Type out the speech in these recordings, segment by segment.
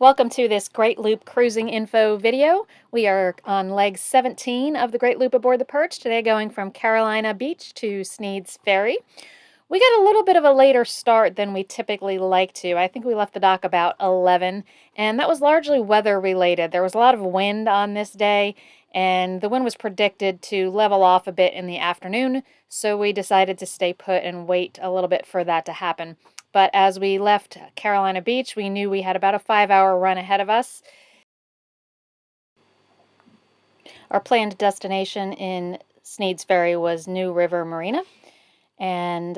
Welcome to this Great Loop cruising info video. We are on leg 17 of the Great Loop aboard the Perch, today going from Carolina Beach to Sneads Ferry. We got a little bit of a later start than we typically like to. I think we left the dock about 11, and that was largely weather related. There was a lot of wind on this day, and the wind was predicted to level off a bit in the afternoon, so we decided to stay put and wait a little bit for that to happen. But as we left Carolina Beach, we knew we had about a 5-hour run ahead of us. Our planned destination in Sneads Ferry was New River Marina, and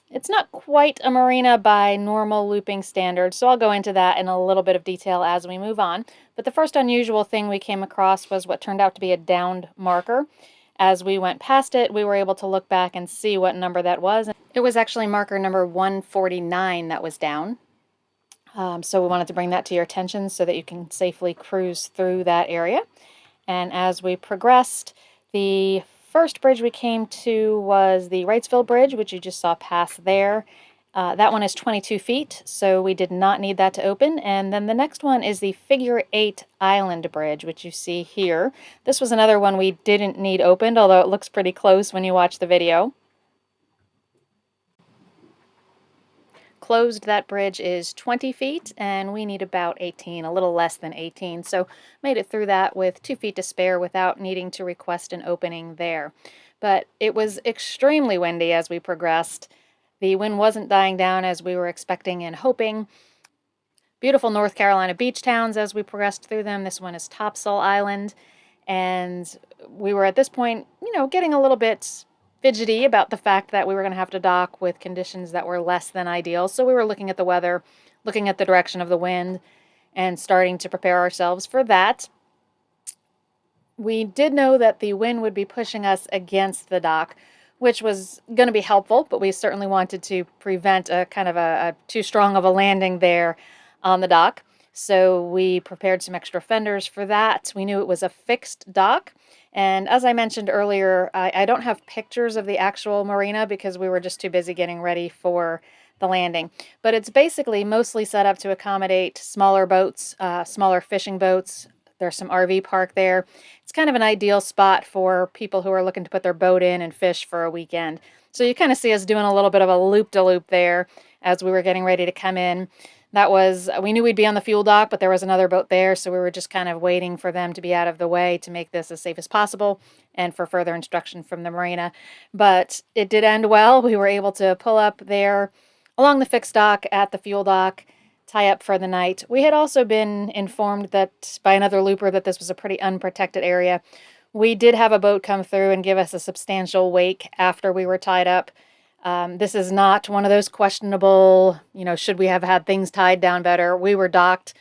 it's not quite a marina by normal looping standards, so I'll go into that in a little bit of detail as we move on. But the first unusual thing we came across was what turned out to be a downed marker. As we went past it, we were able to look back and see what number that was. It was actually marker number 149 that was down. So we wanted to bring that to your attention so that you can safely cruise through that area. And as we progressed, the first bridge we came to was the Wrightsville Bridge, which you just saw pass there. That one is 22 feet, so we did not need that to open. And then the next one is the Figure 8 Island Bridge, which you see here. This was another one we didn't need opened, although it looks pretty close when you watch the video. Closed, that bridge is 20 feet, and we need about 18, a little less than 18, so made it through that with 2 feet to spare without needing to request an opening there. But it was extremely windy as we progressed. The wind wasn't dying down as we were expecting and hoping. Beautiful North Carolina beach towns as we progressed through them. This one is Topsail Island, and we were at this point, getting a little bit fidgety about the fact that we were going to have to dock with conditions that were less than ideal. So we were looking at the weather, looking at the direction of the wind, and starting to prepare ourselves for that. We did know that the wind would be pushing us against the dock, which was going to be helpful, but we certainly wanted to prevent a kind of a too strong of a landing there on the dock. So we prepared some extra fenders for that. We knew it was a fixed dock. And as I mentioned earlier, I don't have pictures of the actual marina because we were just too busy getting ready for the landing. But it's basically mostly set up to accommodate smaller boats, smaller fishing boats. There's some RV park there. It's kind of an ideal spot for people who are looking to put their boat in and fish for a weekend. So you kind of see us doing a little bit of a loop-de-loop there as we were getting ready to come in. We knew we'd be on the fuel dock, but there was another boat there, so we were just kind of waiting for them to be out of the way to make this as safe as possible and for further instruction from the marina. But it did end well. We were able to pull up there along the fixed dock at the fuel dock, tie up for the night. We had also been informed that by another looper that this was a pretty unprotected area. We did have a boat come through and give us a substantial wake after we were tied up. This is not one of those questionable, should we have had things tied down better? We were docked.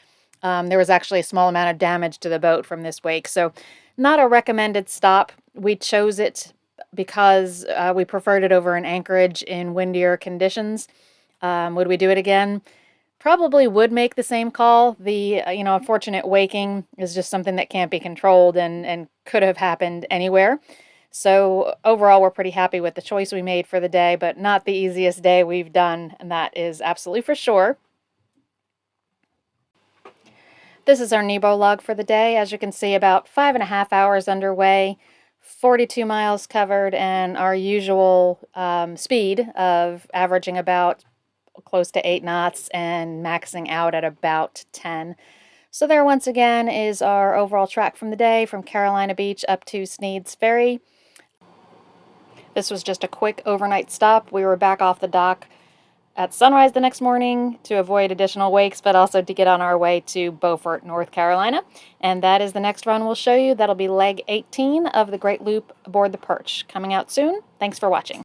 There was actually a small amount of damage to the boat from this wake, so not a recommended stop. We chose it because we preferred it over an anchorage in windier conditions. Would we do it again? Probably would make the same call. The unfortunate waking is just something that can't be controlled and could have happened anywhere. So overall, we're pretty happy with the choice we made for the day, but not the easiest day we've done, and that is absolutely for sure. This is our Nebo log for the day. As you can see, about 5.5 hours underway, 42 miles covered, and our usual speed of averaging about close to 8 knots and maxing out at about 10. So there once again is our overall track from the day from Carolina Beach up to Sneads Ferry. This was just a quick overnight stop. We were back off the dock at sunrise the next morning to avoid additional wakes, but also to get on our way to Beaufort, North Carolina. And that is the next run we'll show you. That'll be leg 18 of the Great Loop aboard the Perch. Coming out soon. Thanks for watching.